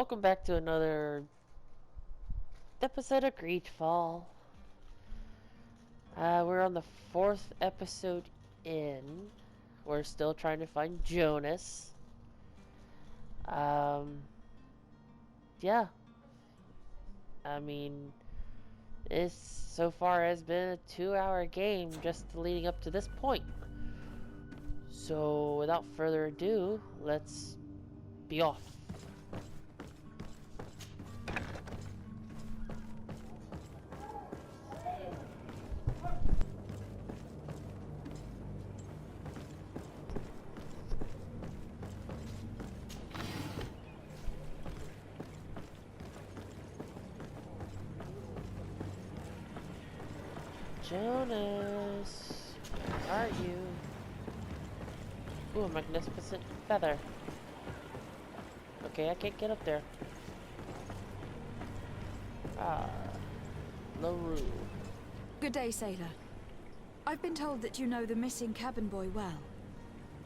Welcome back to another episode of Greedfall. We're on the 4th episode in. We're still trying to find Jonas. Yeah. I mean, this so far has been a 2-hour game just leading up to this point. So, without further ado, let's be off. Jonas, where are you? Ooh, a magnificent feather. Okay, I can't get up there. LaRue. Good day, sailor. I've been told that you know the missing cabin boy well.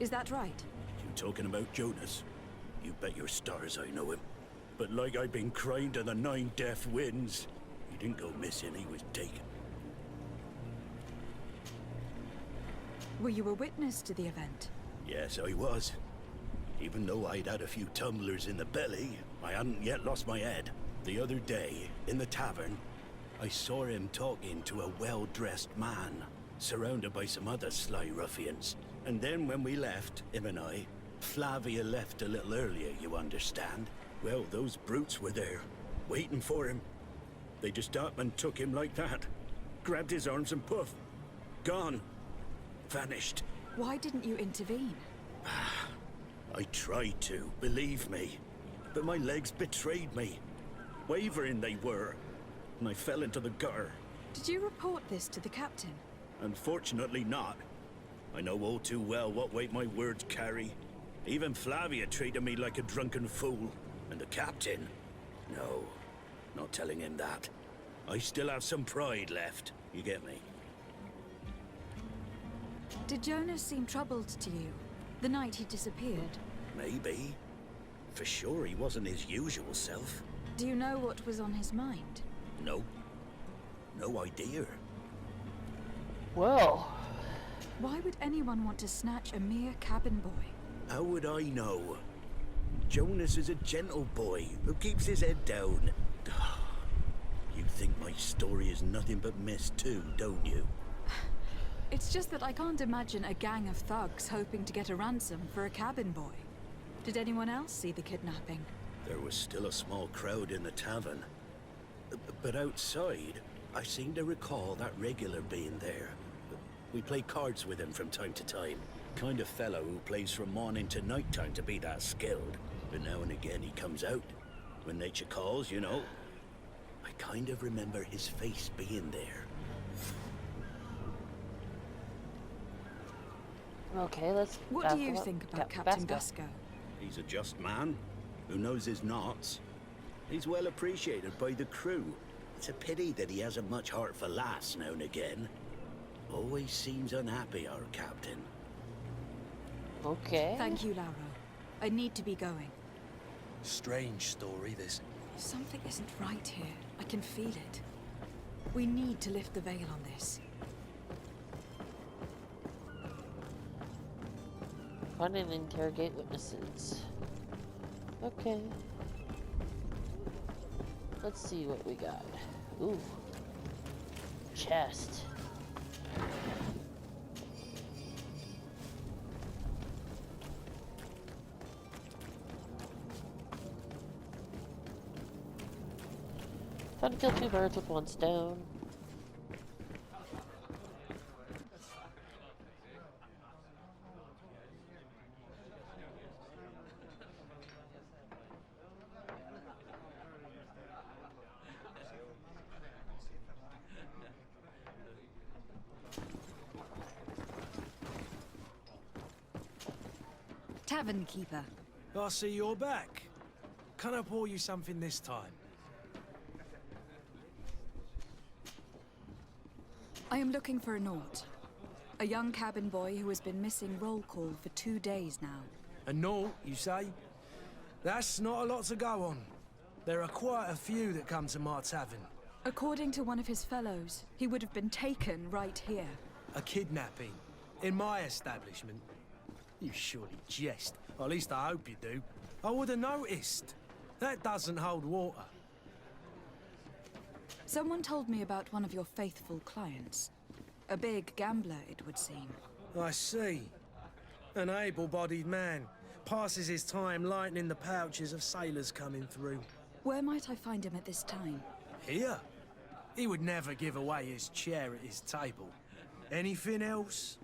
Is that right? You talking about Jonas? You bet your stars I know him. But like I've been crying to the 9 deaf winds, he didn't go missing, he was taken. Were you a witness to the event? Yes, I was. Even though I'd had a few tumblers in the belly, I hadn't yet lost my head. The other day, in the tavern, I saw him talking to a well-dressed man, surrounded by some other sly ruffians. And then when we left, him and I, Flavia left a little earlier, you understand? Well, those brutes were there, waiting for him. They just up and took him like that. Grabbed his arms and poof, gone. Vanished. Why didn't you intervene? I tried to, believe me. But my legs betrayed me. Wavering they were. And I fell into the gutter. Did you report this to the captain? Unfortunately not. I know all too well what weight my words carry. Even Flavia treated me like a drunken fool. And the captain? No, not telling him that. I still have some pride left, you get me? Did Jonas seem troubled to you, the night he disappeared? Maybe. For sure he wasn't his usual self. Do you know what was on his mind? No. No idea. Well, Why would anyone want to snatch a mere cabin boy? How would I know? Jonas is a gentle boy who keeps his head down. You think my story is nothing but mist too, don't you? It's just that I can't imagine a gang of thugs hoping to get a ransom for a cabin boy. Did anyone else see the kidnapping? There was still a small crowd in the tavern. But outside, I seem to recall that regular being there. We play cards with him from time to time. Kind of fellow who plays from morning to night time to be that skilled. But now and again he comes out. When nature calls, you know. I kind of remember his face being there. okay, let's... What do you think about Captain Basco? He's a just man who knows his knots. He's well appreciated by the crew. It's a pity that he hasn't much heart for laughs now and again. Always seems unhappy, our captain. Okay. Thank you, Lauro. I need to be going. Strange story, this. Something isn't right here. I can feel it. We need to lift the veil on this. Find and interrogate witnesses. Okay. Let's see what we got. Ooh. Chest. Time to kill 2 birds with 1 stone. Tavern keeper. I see you're back. Can I pour you something this time? I am looking for a Naut. A young cabin boy who has been missing roll call for 2 days now. A Naut, you say? That's not a lot to go on. There are quite a few that come to my tavern. According to one of his fellows, he would have been taken right here. A kidnapping. In my establishment. You surely jest. Or at least I hope you do. I would have noticed. That doesn't hold water. Someone told me about one of your faithful clients. A big gambler, it would seem. I see. An able-bodied man. Passes his time lightening the pouches of sailors coming through. Where might I find him at this time? Here? He would never give away his chair at his table. Anything else?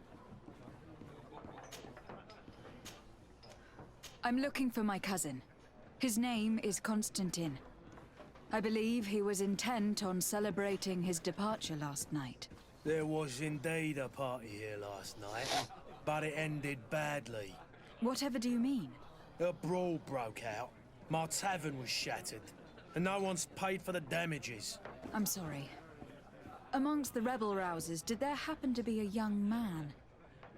I'm looking for my cousin. His name is Constantine. I believe he was intent on celebrating his departure last night. There was indeed a party here last night, but it ended badly. Whatever do you mean? A brawl broke out. My tavern was shattered, and no one's paid for the damages. I'm sorry. Amongst the rebel rousers, did there happen to be a young man?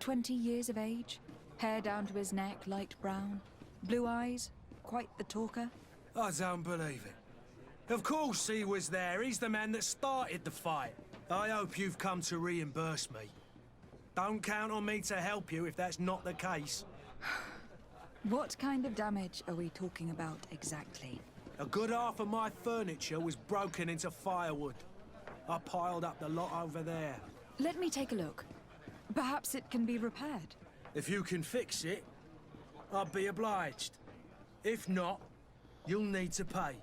20 years of age? Hair down to his neck, light brown? Blue eyes? Quite the talker? I don't believe it. Of course he was there. He's the man that started the fight. I hope you've come to reimburse me. Don't count on me to help you if that's not the case. What kind of damage are we talking about exactly? A good half of my furniture was broken into firewood. I piled up the lot over there. Let me take a look. Perhaps it can be repaired. If you can fix it, I'll be obliged. If not, you'll need to pay.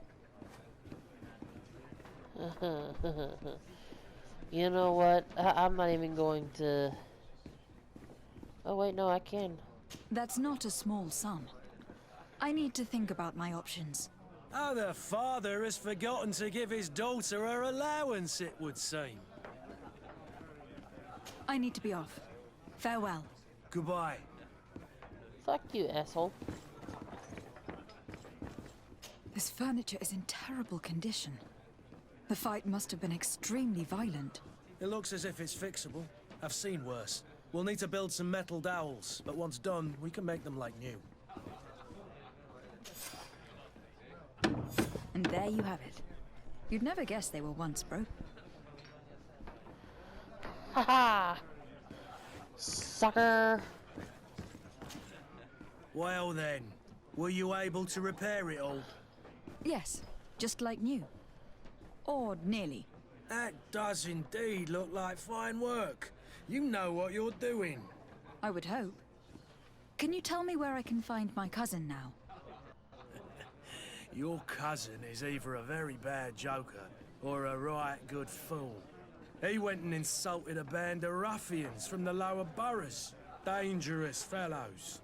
You know what? I'm not even going to... Oh wait, no, I can. That's not a small sum. I need to think about my options. Oh, the father has forgotten to give his daughter her allowance, it would seem. I need to be off. Farewell. Goodbye. Fuck you, asshole. This furniture is in terrible condition. The fight must have been extremely violent. It looks as if it's fixable. I've seen worse. We'll need to build some metal dowels, but once done, we can make them like new. And there you have it. You'd never guess they were once broken. Haha! Sucker! Well then, were you able to repair it all? Yes, just like new. Or nearly. That does indeed look like fine work. You know what you're doing. I would hope. Can you tell me where I can find my cousin now? Your cousin is either a very bad joker or a right good fool. He went and insulted a band of ruffians from the lower boroughs. Dangerous fellows.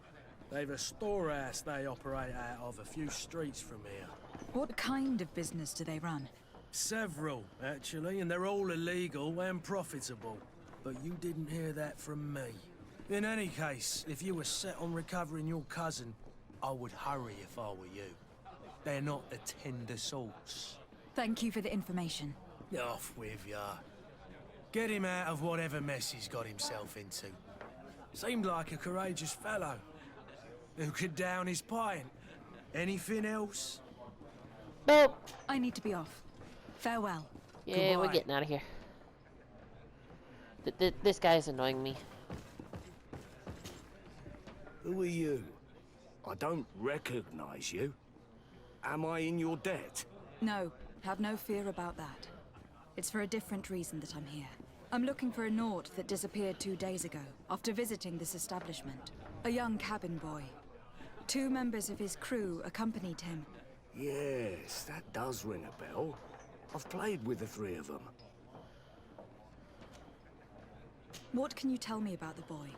They've a storehouse they operate out of a few streets from here. What kind of business do they run? Several, actually, and they're all illegal and profitable. But you didn't hear that from me. In any case, if you were set on recovering your cousin, I would hurry if I were you. They're not the tender sorts. Thank you for the information. Off with ya. Get him out of whatever mess he's got himself into. Seemed like a courageous fellow. Who could down his pint. Anything else? Nope. I need to be off. Farewell. Yeah, we're Goodbye. getting out of here. This guy's annoying me. Who are you? I don't recognize you. Am I in your debt? No, have no fear about that. It's for a different reason that I'm here. I'm looking for a Naut that disappeared 2 days ago, after visiting this establishment. A young cabin boy. 2 members of his crew accompanied him. Yes, that does ring a bell. I've played with the 3 of them. What can you tell me about the boy?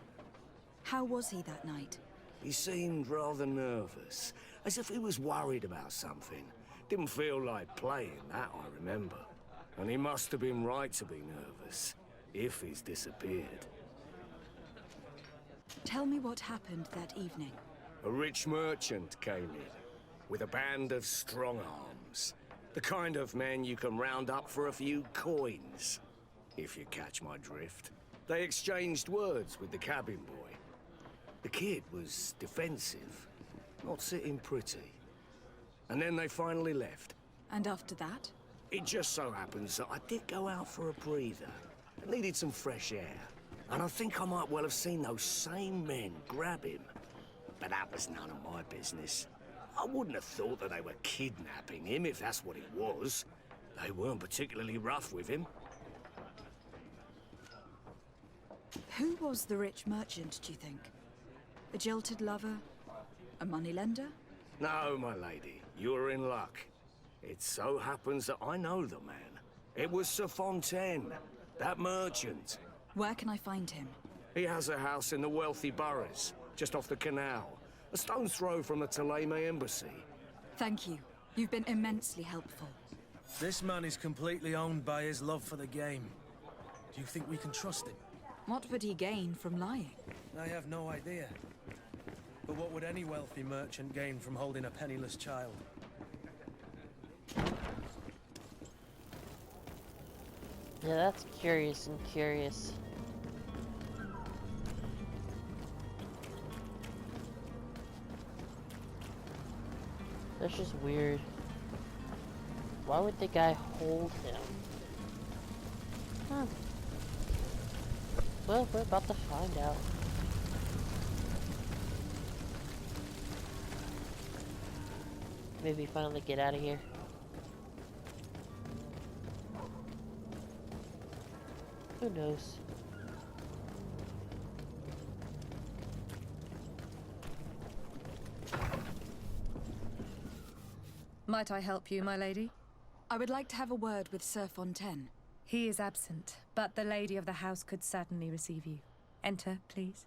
How was he that night? He seemed rather nervous, as if he was worried about something. Didn't feel like playing, that I remember. And he must have been right to be nervous, if he's disappeared. Tell me what happened that evening. A rich merchant came in, with a band of strong arms. The kind of men you can round up for a few coins, if you catch my drift. They exchanged words with the cabin boy. The kid was defensive, not sitting pretty. And then they finally left, And after that? It just so happens that I did go out for a breather. I needed some fresh air. And I think I might well have seen those same men grab him. But that was none of my business. I wouldn't have thought that they were kidnapping him, if that's what it was. They weren't particularly rough with him. Who was the rich merchant, do you think? A jilted lover? A moneylender? No, my lady, you're in luck. It so happens that I know the man. It was Sir Fontaine, that merchant. Where can I find him? He has a house in the wealthy boroughs, just off the canal. A stone's throw from the Theleme embassy. Thank you. You've been immensely helpful. This man is completely owned by his love for the game. Do you think we can trust him? What would he gain from lying? I have no idea. But what would any wealthy merchant gain from holding a penniless child? Yeah, that's curious and curious. That's just weird. Why would the guy hold him? Huh. Well, we're about to find out. Maybe finally get out of here. Who knows? Might I help you, my lady? I would like to have a word with Sir Fontaine. He is absent, but the lady of the house could certainly receive you. Enter, please.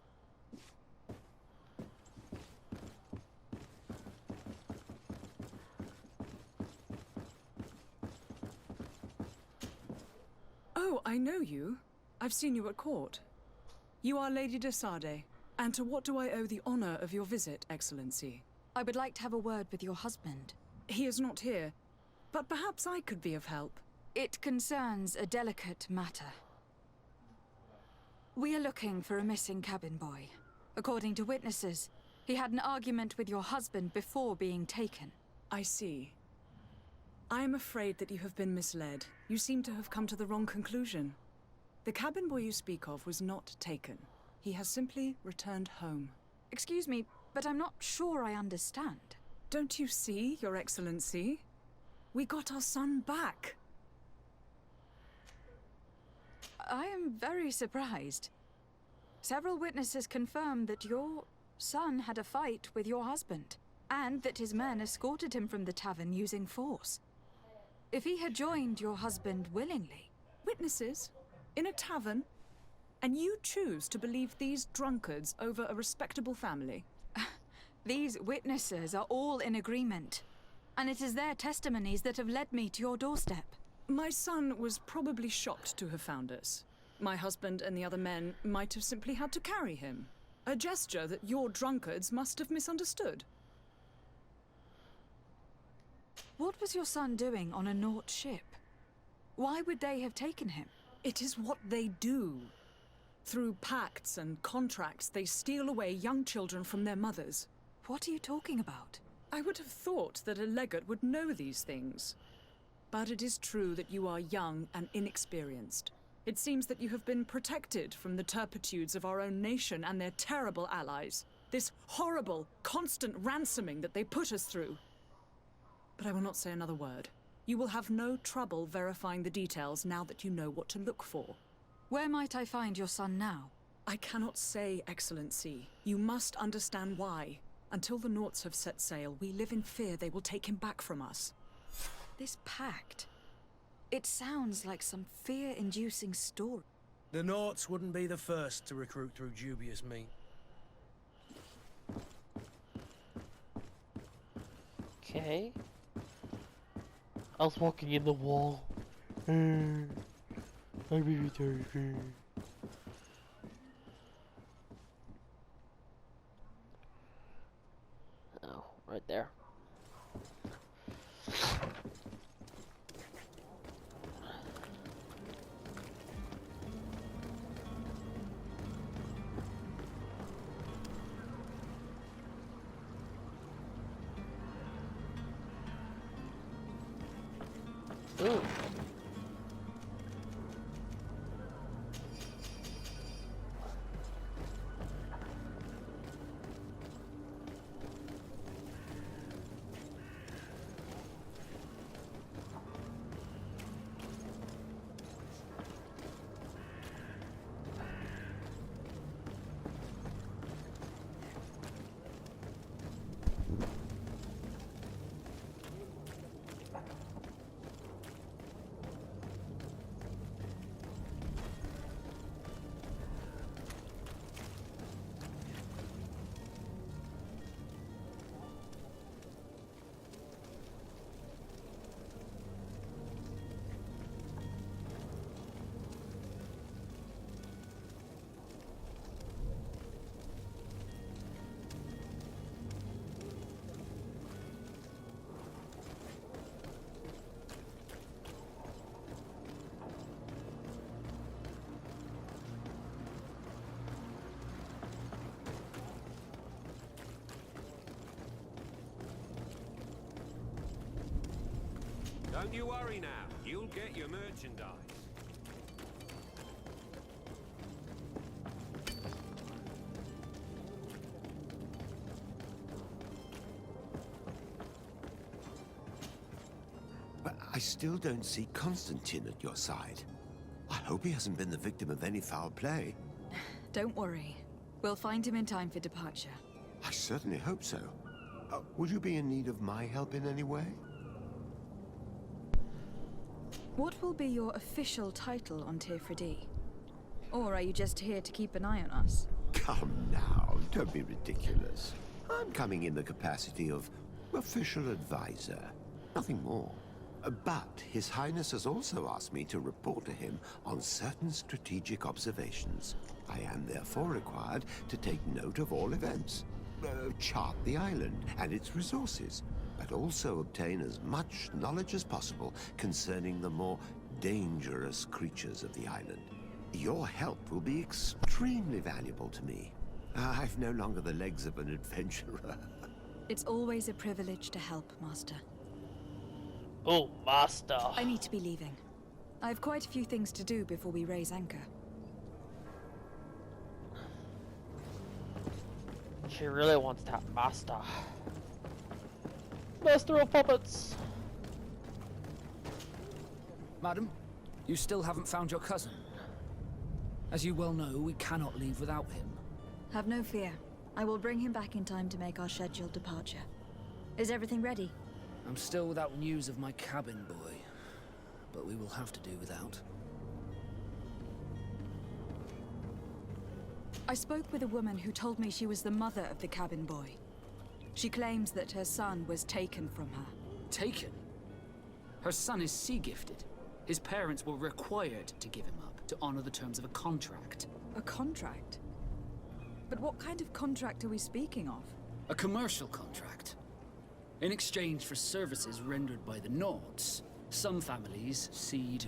Oh, I know you. I've seen you at court. You are Lady de Sardet. And to what do I owe the honor of your visit, Excellency? I would like to have a word with your husband. He is not here, but perhaps I could be of help. It concerns a delicate matter. We are looking for a missing cabin boy. According to witnesses, he had an argument with your husband before being taken. I see. I am afraid that you have been misled. You seem to have come to the wrong conclusion. The cabin boy you speak of was not taken. He has simply returned home. Excuse me, but I'm not sure I understand. Don't you see, Your Excellency? We got our son back. I am very surprised. Several witnesses confirm that your son had a fight with your husband, and that his men escorted him from the tavern using force. If he had joined your husband willingly... Witnesses? In a tavern? And you choose to believe these drunkards over a respectable family? These witnesses are all in agreement, and it is their testimonies that have led me to your doorstep. My son was probably shocked to have found us. My husband and the other men might have simply had to carry him. A gesture that your drunkards must have misunderstood. What was your son doing on a Naut ship? Why would they have taken him? It is what they do. Through pacts and contracts, they steal away young children from their mothers. What are you talking about? I would have thought that a legate would know these things. But it is true that you are young and inexperienced. It seems that you have been protected from the turpitudes of our own nation and their terrible allies. This horrible, constant ransoming that they put us through. But I will not say another word. You will have no trouble verifying the details now that you know what to look for. Where might I find your son now? I cannot say, Excellency. You must understand why. Until the Nauts have set sail, we live in fear they will take him back from us. This pact... It sounds like some fear-inducing story. The Nauts wouldn't be the first to recruit through dubious means. Okay. I was walking in the wall. I'm really thirsty. Oh, right there. Ooh. Don't you worry now. You'll get your merchandise. But I still don't see Constantine at your side. I hope he hasn't been the victim of any foul play. Don't worry. We'll find him in time for departure. I certainly hope so. Would you be in need of my help in any way? What will be your official title on Tifredi? Or are you just here to keep an eye on us? Come now, don't be ridiculous. I'm coming in the capacity of official advisor, nothing more. But His Highness has also asked me to report to him on certain strategic observations. I am therefore required to take note of all events, chart the island and its resources, but also obtain as much knowledge as possible concerning the more dangerous creatures of the island. Your help will be extremely valuable to me. I've no longer the legs of an adventurer. It's always a privilege to help, Master. Oh, Master. I need to be leaving. I have quite a few things to do before we raise anchor. She really wants that Master. Master of Puppets. Madam, you still haven't found your cousin. As you well know, we cannot leave without him. Have no fear. I will bring him back in time to make our scheduled departure. Is everything ready? I'm still without news of my cabin boy, but we will have to do without. I spoke with a woman who told me she was the mother of the cabin boy. She claims that her son was taken from her. Taken? Her son is sea-gifted. His parents were required to give him up to honor the terms of a contract. A contract? But what kind of contract are we speaking of? A commercial contract. In exchange for services rendered by the Nords, some families cede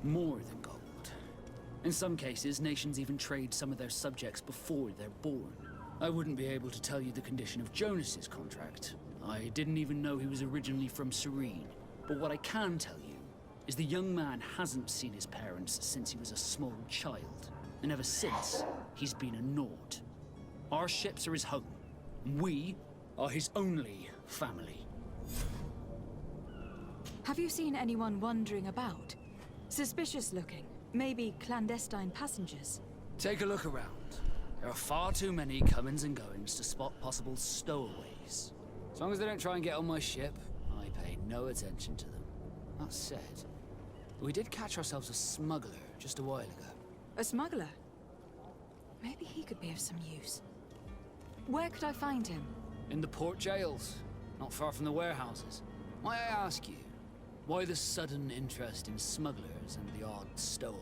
more than gold. In some cases, nations even trade some of their subjects before they're born. I wouldn't be able to tell you the condition of Jonas's contract. I didn't even know he was originally from Serene. But what I can tell you is the young man hasn't seen his parents since he was a small child. And ever since, he's been a Nord. Our ships are his home. We are his only family. Have you seen anyone wandering about? Suspicious looking. Maybe clandestine passengers. Take a look around. There are far too many comings and goings to spot possible stowaways. As long as they don't try and get on my ship, I pay no attention to them. That said, we did catch ourselves a smuggler just a while ago. A smuggler? Maybe he could be of some use. Where could I find him? In the port jails, not far from the warehouses. Might I ask you, why the sudden interest in smugglers and the odd stowaway?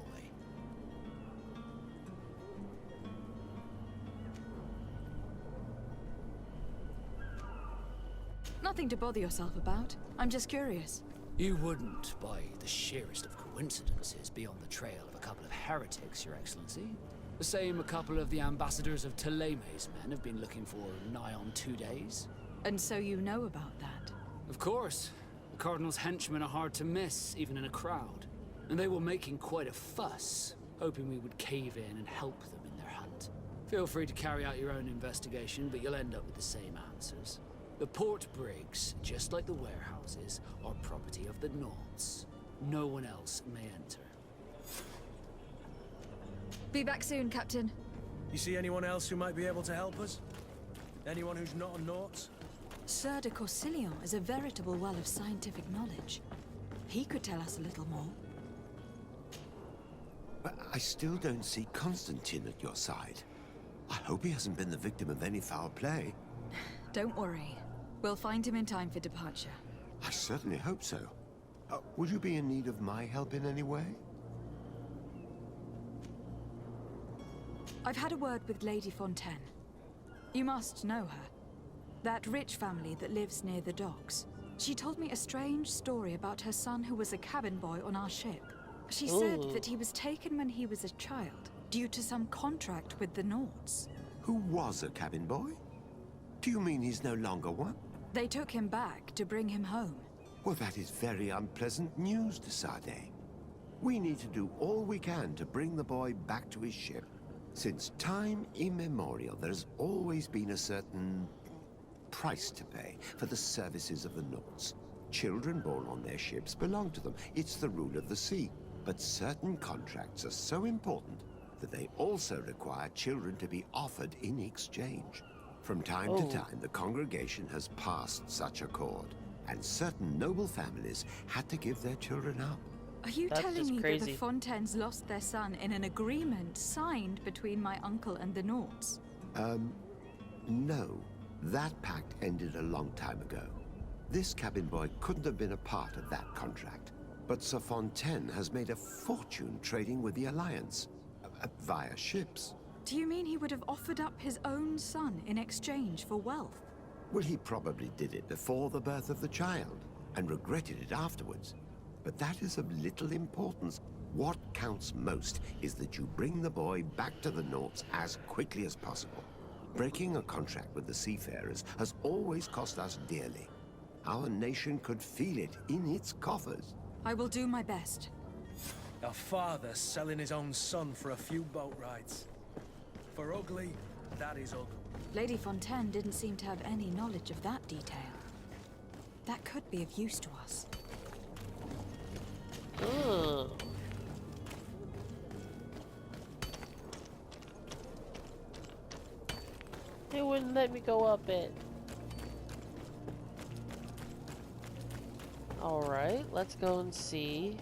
Nothing to bother yourself about. I'm just curious. You wouldn't, by the sheerest of coincidences, be on the trail of a couple of heretics, Your Excellency. The same a couple of the ambassadors of Teleme's men have been looking for nigh on 2 days. And so you know about that? Of course. The Cardinal's henchmen are hard to miss, even in a crowd. And they were making quite a fuss, hoping we would cave in and help them in their hunt. Feel free to carry out your own investigation, but you'll end up with the same answers. The port brigs, just like the warehouses, are property of the Nauts. No one else may enter. Be back soon, Captain. You see anyone else who might be able to help us? Anyone who's not a Naut? Sir de Corsilion is a veritable well of scientific knowledge. He could tell us a little more. But I still don't see Constantine at your side. I hope he hasn't been the victim of any foul play. Don't worry. We'll find him in time for departure. I certainly hope so. Would you be in need of my help in any way? I've had a word with Lady Fontaine. You must know her. That rich family that lives near the docks. She told me a strange story about her son who was a cabin boy on our ship. She said that he was taken when he was a child, due to some contract with the Nauts. Who was a cabin boy? Do you mean he's no longer one? They took him back to bring him home. Well, that is very unpleasant news, de Sade. We need to do all we can to bring the boy back to his ship. Since time immemorial, there has always been a certain price to pay for the services of the Nauts. Children born on their ships belong to them. It's the rule of the sea. But certain contracts are so important that they also require children to be offered in exchange. From time to time, the congregation has passed such accord, and certain noble families had to give their children up. Are you That's telling just me crazy. that the Fontaines lost their son in an agreement signed between my uncle and the Nauts? No. That pact ended a long time ago. This cabin boy couldn't have been a part of that contract. But Sir Fontaine has made a fortune trading with the Alliance, via ships. Do you mean he would have offered up his own son in exchange for wealth? Well, he probably did it before the birth of the child, and regretted it afterwards. But that is of little importance. What counts most is that you bring the boy back to the Nauts as quickly as possible. Breaking a contract with the seafarers has always cost us dearly. Our nation could feel it in its coffers. I will do my best. A father selling his own son for a few boat rides. For ugly, that is ugly. Lady Fontaine didn't seem to have any knowledge of that detail. That could be of use to us. Ugh. It wouldn't let me go up it. Alright, let's go and see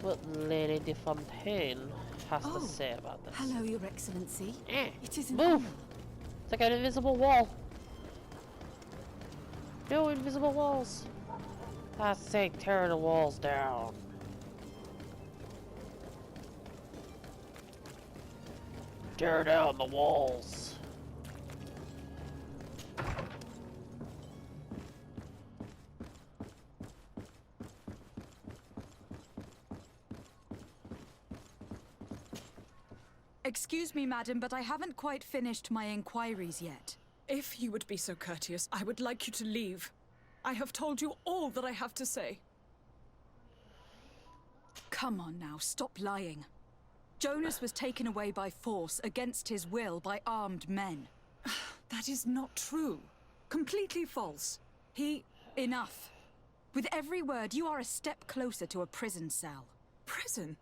what Lady de Fontaine has to say about this. Hello, Your Excellency. It is an Move! honor. It's like an invisible wall. No invisible walls. I say tear the walls down. Tear down the walls. Excuse me, madam, but I haven't quite finished my inquiries yet. If you would be so courteous, I would like you to leave. I have told you all that I have to say. Come on now, stop lying. Jonas was taken away by force, against his will, by armed men. That is not true. Completely false. Enough. With every word, you are a step closer to a prison cell. Prison?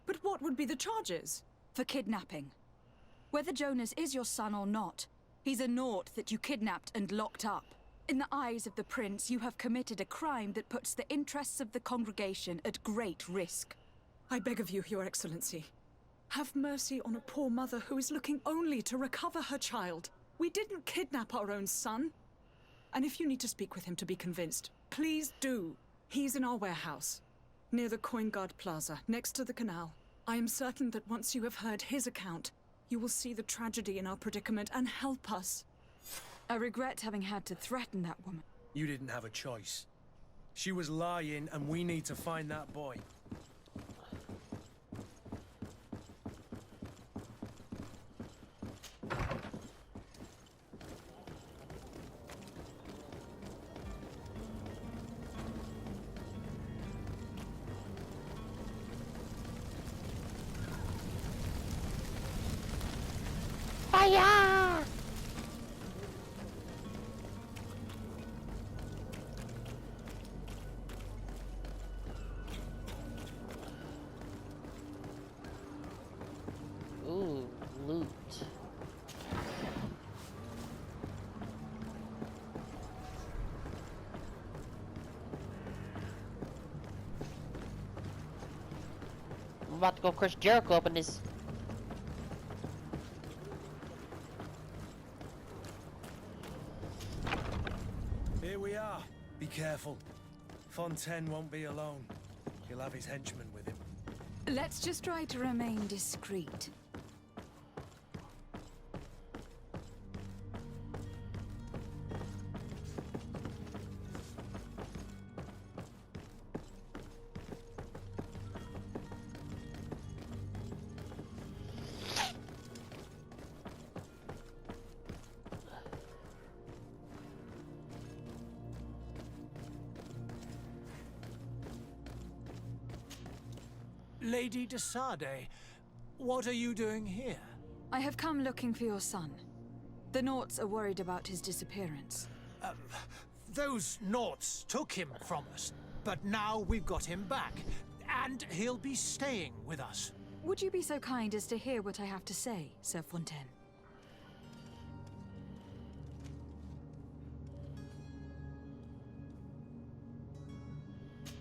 But what would be the charges? For kidnapping. Whether Jonas is your son or not, he's a Naut that you kidnapped and locked up. In the eyes of the prince, you have committed a crime that puts the interests of the congregation at great risk. I beg of you, Your Excellency. Have mercy on a poor mother who is looking only to recover her child. We didn't kidnap our own son. And if you need to speak with him to be convinced, please do. He's in our warehouse, near the Coin Guard Plaza, next to the canal. I am certain that once you have heard his account, you will see the tragedy in our predicament and help us. I regret having had to threaten that woman. You didn't have a choice. She was lying, and we need to find that boy. I'm about to go crush Jericho up in this. Here we are. Be careful. Fontaine won't be alone. He'll have his henchmen with him. Let's just try to remain discreet. Lady de Sade, what are you doing here? I have come looking for your son. The Naughts are worried about his disappearance. Those Naughts took him from us, but now we've got him back, and he'll be staying with us. Would you be so kind as to hear what I have to say, Sir Fontaine?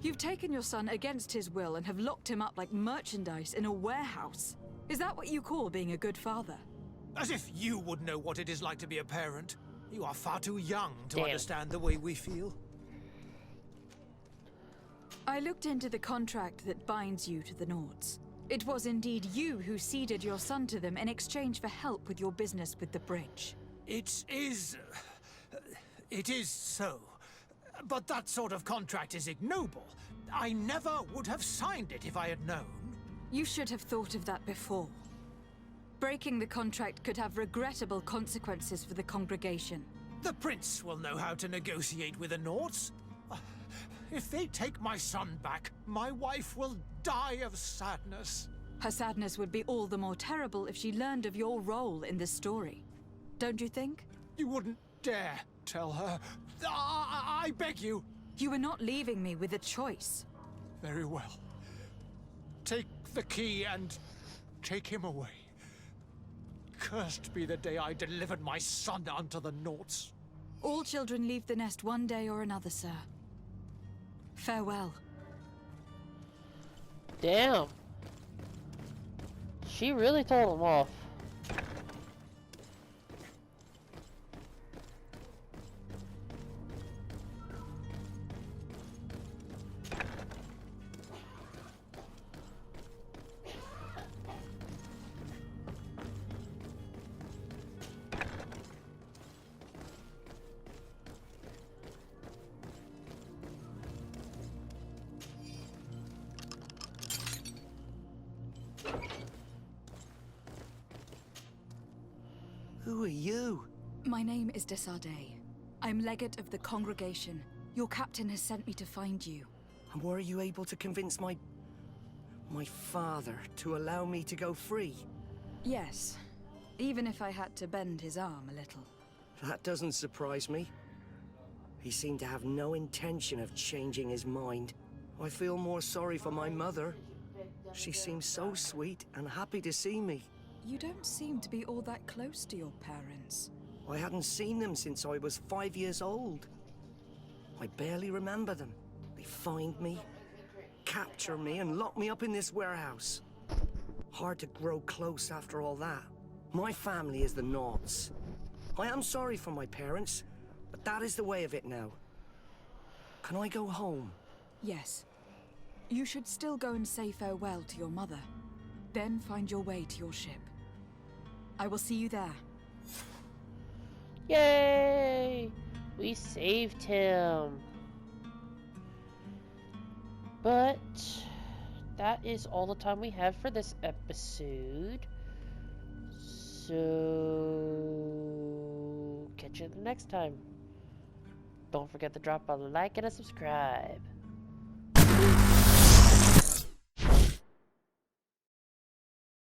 You've taken your son against his will and have locked him up like merchandise in a warehouse. Is that what you call being a good father? As if you would know what it is like to be a parent. You are far too young to Damn. understand the way we feel. I looked into the contract that binds you to the Naughts. It was indeed you who ceded your son to them in exchange for help with your business with the bridge. It is so. But that sort of contract is ignoble. I never would have signed it if I had known. You should have thought of that before. Breaking the contract could have regrettable consequences for the congregation. The prince will know how to negotiate with the Naughts. If they take my son back, my wife will die of sadness. Her sadness would be all the more terrible if she learned of your role in this story. Don't you think? You wouldn't dare tell her. I beg you. You were not leaving me with a choice. Very well. Take the key and take him away. Cursed be the day I delivered my son unto the Naughts. All children leave the nest one day or another, sir. Farewell. Damn. She really told him off. Who are you? My name is de Sade. I'm legate of the congregation. Your captain has sent me to find you. And were you able to convince my father to allow me to go free? Yes, even if I had to bend his arm a little. That doesn't surprise me. He seemed to have no intention of changing his mind. I feel more sorry for my mother. She seems so sweet and happy to see me. You don't seem to be all that close to your parents. I hadn't seen them since I was 5 years old. I barely remember them. They find me, capture me, and lock me up in this warehouse. Hard to grow close after all that. My family is the Naughts. I am sorry for my parents, but that is the way of it now. Can I go home? Yes. You should still go and say farewell to your mother. Then find your way to your ship. I will see you there. Yay! We saved him. But that is all the time we have for this episode. So catch you the next time. Don't forget to drop a like and a subscribe.